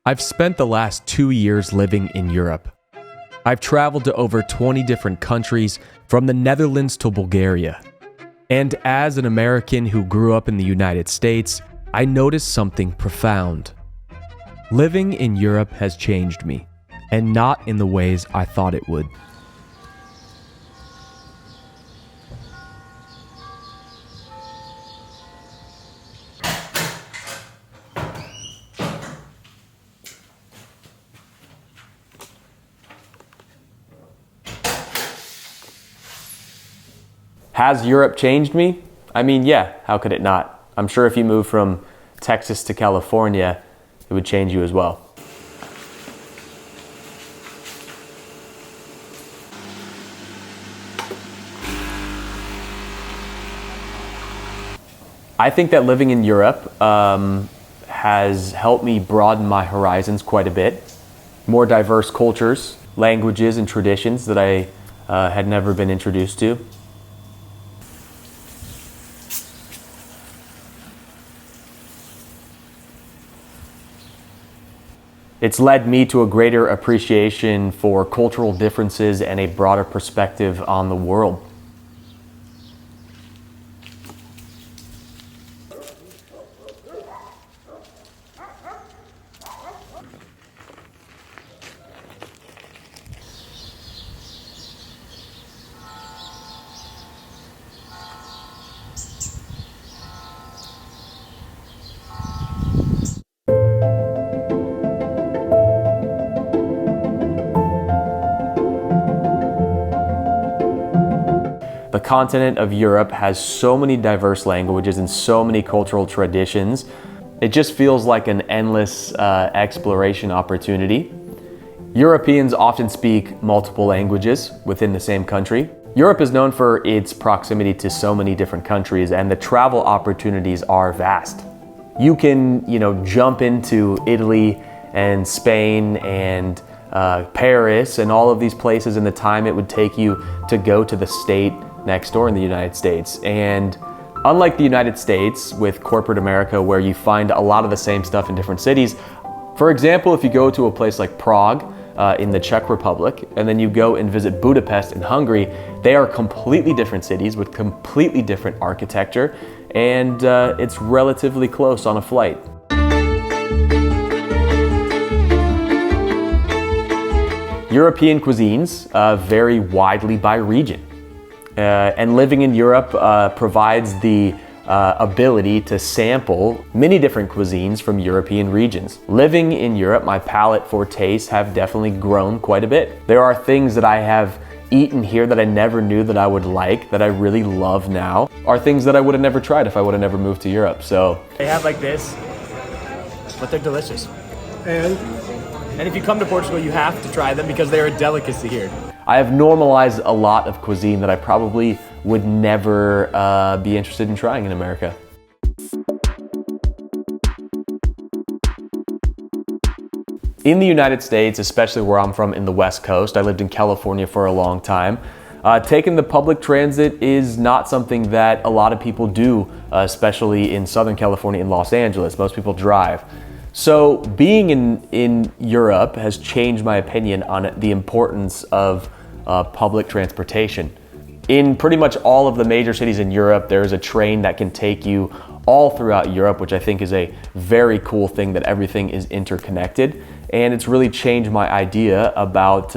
I've spent the last 2 years living in Europe. I've traveled to over 20 different countries, from the Netherlands to Bulgaria. And as an American who grew up in the United States, I noticed something profound. Living in Europe has changed me, and not in the ways I thought it would. Has Europe changed me? I mean, yeah, how could it not? I'm sure if you moved from Texas to California, it would change you as well. I think that living in Europe has helped me broaden my horizons quite a bit. More diverse cultures, languages, and traditions that I had never been introduced to. It's led me to a greater appreciation for cultural differences and a broader perspective on the world. The continent of Europe has so many diverse languages and so many cultural traditions. It just feels like an endless exploration opportunity. Europeans often speak multiple languages within the same country. Europe is known for its proximity to so many different countries, and the travel opportunities are vast. You can, jump into Italy and Spain and Paris and all of these places in the time it would take you to go to the state next door in the United States. And unlike the United States with corporate America, where you find a lot of the same stuff in different cities, for example, if you go to a place like Prague in the Czech Republic, and then you go and visit Budapest in Hungary, they are completely different cities with completely different architecture, and it's relatively close on a flight. European cuisines vary widely by region. And living in Europe provides the ability to sample many different cuisines from European regions. Living in Europe, my palate for tastes have definitely grown quite a bit. There are things that I have eaten here that I never knew that I would like, that I really love now, are things that I would have never tried if I would have never moved to Europe. So they have like this, but they're delicious. And if you come to Portugal, you have to try them because they're a delicacy here. I have normalized a lot of cuisine that I probably would never be interested in trying in America. In the United States, especially where I'm from in the West Coast, I lived in California for a long time. Taking the public transit is not something that a lot of people do, especially in Southern California and Los Angeles. Most people drive. So being in Europe has changed my opinion on the importance of public transportation. In pretty much all of the major cities in Europe, there's a train that can take you all throughout Europe, which I think is a very cool thing, that everything is interconnected. And it's really changed my idea about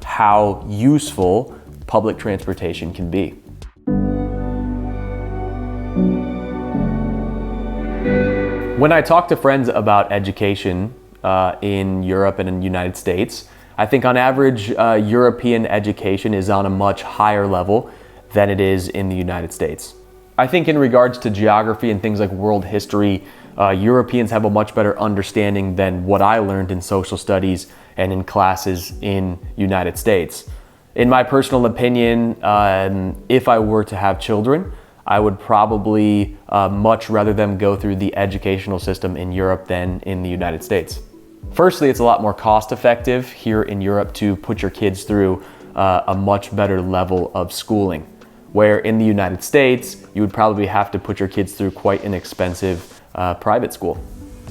how useful public transportation can be. When I talk to friends about education in Europe and in the United States, I think on average, European education is on a much higher level than it is in the United States. I think in regards to geography and things like world history, Europeans have a much better understanding than what I learned in social studies and in classes in United States. In my personal opinion, if I were to have children, I would probably much rather them go through the educational system in Europe than in the United States. Firstly, it's a lot more cost effective here in Europe to put your kids through a much better level of schooling, where in the United States, you would probably have to put your kids through quite an expensive private school.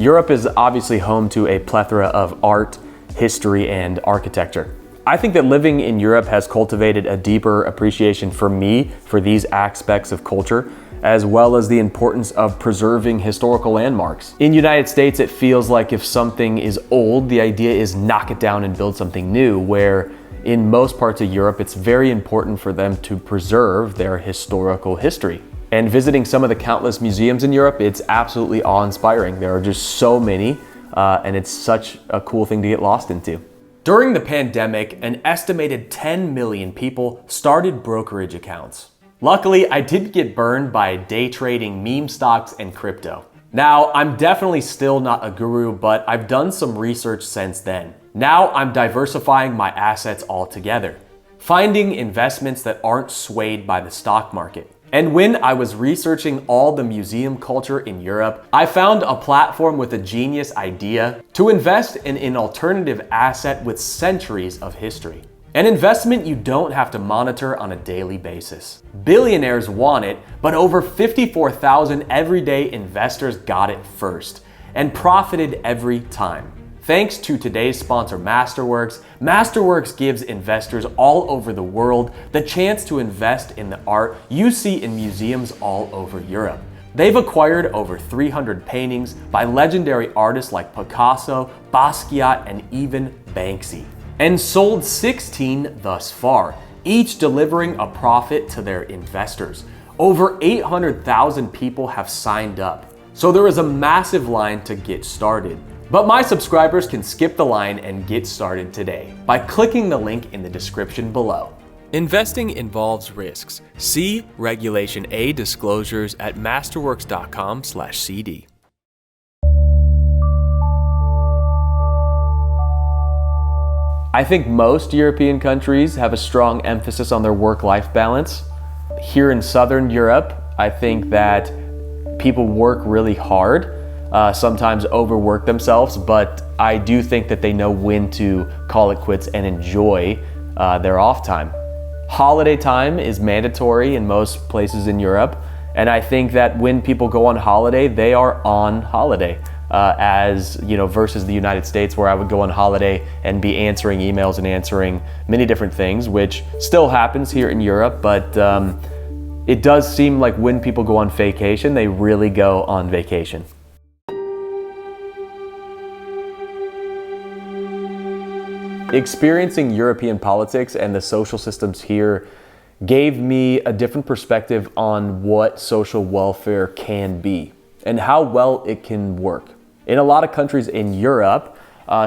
Europe is obviously home to a plethora of art, history, and architecture. I think that living in Europe has cultivated a deeper appreciation for me for these aspects of culture, as well as the importance of preserving historical landmarks. In the United States, it feels like if something is old, the idea is knock it down and build something new, where in most parts of Europe, it's very important for them to preserve their historical history. And visiting some of the countless museums in Europe, it's absolutely awe-inspiring. There are just so many, and it's such a cool thing to get lost into. During the pandemic, an estimated 10 million people started brokerage accounts. Luckily, I didn't get burned by day trading meme stocks and crypto. Now, I'm definitely still not a guru, but I've done some research since then. Now I'm diversifying my assets altogether, finding investments that aren't swayed by the stock market. And when I was researching all the museum culture in Europe, I found a platform with a genius idea to invest in an alternative asset with centuries of history. An investment you don't have to monitor on a daily basis. Billionaires want it, but over 54,000 everyday investors got it first and profited every time. Thanks to today's sponsor, Masterworks, Masterworks gives investors all over the world the chance to invest in the art you see in museums all over Europe. They've acquired over 300 paintings by legendary artists like Picasso, Basquiat, and even Banksy, and sold 16 thus far, each delivering a profit to their investors. Over 800,000 people have signed up, so there is a massive line to get started. But my subscribers can skip the line and get started today by clicking the link in the description below. Investing involves risks. See Regulation A disclosures at masterworks.com/CD. I think most European countries have a strong emphasis on their work-life balance. Here in Southern Europe, I think that people work really hard, sometimes overwork themselves, but I do think that they know when to call it quits and enjoy their off time. Holiday time is mandatory in most places in Europe, and I think that when people go on holiday, they are on holiday. As you know, versus the United States, where I would go on holiday and be answering emails and answering many different things, which still happens here in Europe, but it does seem like when people go on vacation, they really go on vacation. Experiencing European politics and the social systems here gave me a different perspective on what social welfare can be and how well it can work. In a lot of countries in Europe,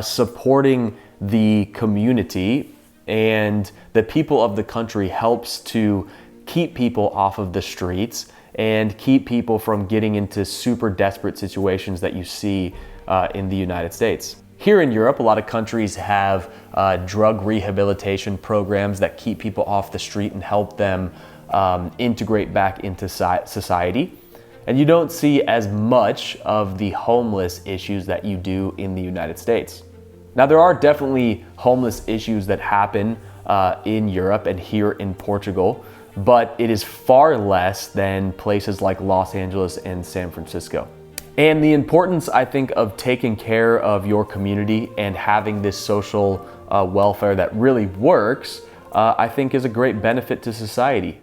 supporting the community and the people of the country helps to keep people off of the streets and keep people from getting into super desperate situations that you see in the United States. Here in Europe, a lot of countries have drug rehabilitation programs that keep people off the street and help them integrate back into society. And you don't see as much of the homeless issues that you do in the United States. Now, there are definitely homeless issues that happen in Europe and here in Portugal, but it is far less than places like Los Angeles and San Francisco. And the importance, I think, of taking care of your community and having this social welfare that really works, I think is a great benefit to society.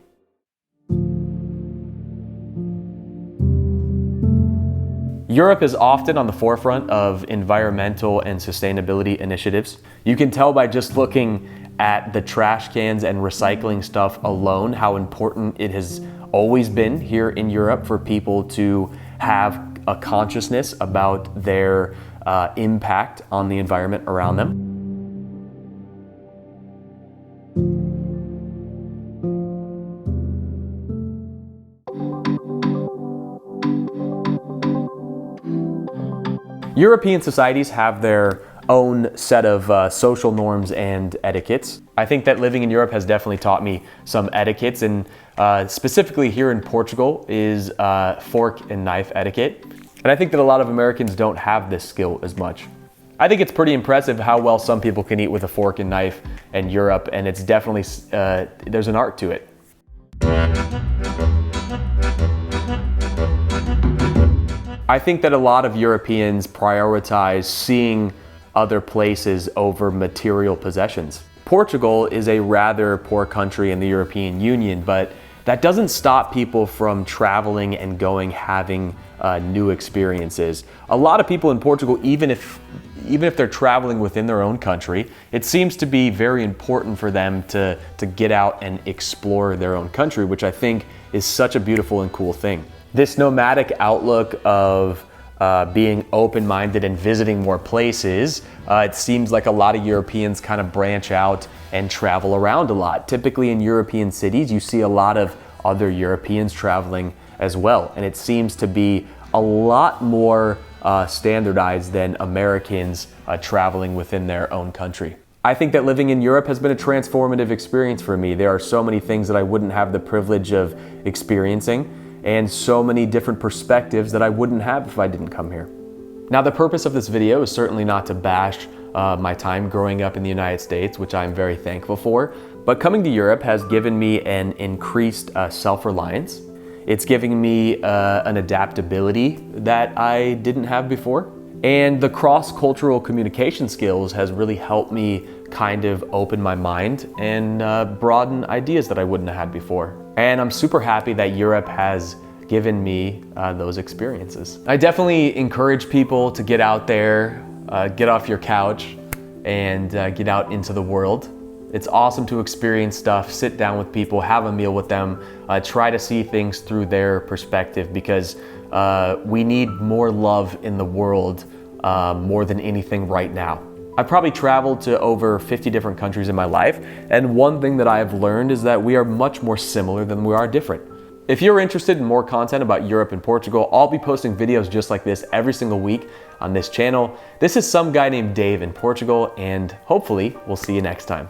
Europe is often on the forefront of environmental and sustainability initiatives. You can tell by just looking at the trash cans and recycling stuff alone how important it has always been here in Europe for people to have a consciousness about their impact on the environment around them. European societies have their own set of social norms and etiquettes. I think that living in Europe has definitely taught me some etiquettes, and specifically here in Portugal is fork and knife etiquette. And I think that a lot of Americans don't have this skill as much. I think it's pretty impressive how well some people can eat with a fork and knife in Europe, and it's definitely, there's an art to it. I think that a lot of Europeans prioritize seeing other places over material possessions. Portugal is a rather poor country in the European Union, but that doesn't stop people from traveling and going, having new experiences. A lot of people in Portugal, even if they're traveling within their own country, it seems to be very important for them to get out and explore their own country, which I think is such a beautiful and cool thing. This nomadic outlook of being open-minded and visiting more places, it seems like a lot of Europeans kind of branch out and travel around a lot. Typically in European cities, you see a lot of other Europeans traveling as well, and it seems to be a lot more standardized than Americans traveling within their own country. I think that living in Europe has been a transformative experience for me. There are so many things that I wouldn't have the privilege of experiencing, and so many different perspectives that I wouldn't have if I didn't come here. Now, the purpose of this video is certainly not to bash my time growing up in the United States, which I'm very thankful for, but coming to Europe has given me an increased self-reliance. It's giving me an adaptability that I didn't have before. And the cross-cultural communication skills has really helped me kind of open my mind and broaden ideas that I wouldn't have had before. And I'm super happy that Europe has given me those experiences. I definitely encourage people to get out there, get off your couch, and get out into the world. It's awesome to experience stuff, sit down with people, have a meal with them, try to see things through their perspective, because we need more love in the world more than anything right now. I've probably traveled to over 50 different countries in my life, and one thing that I have learned is that we are much more similar than we are different. If you're interested in more content about Europe and Portugal, I'll be posting videos just like this every single week on this channel. This is some guy named Dave in Portugal, and hopefully we'll see you next time.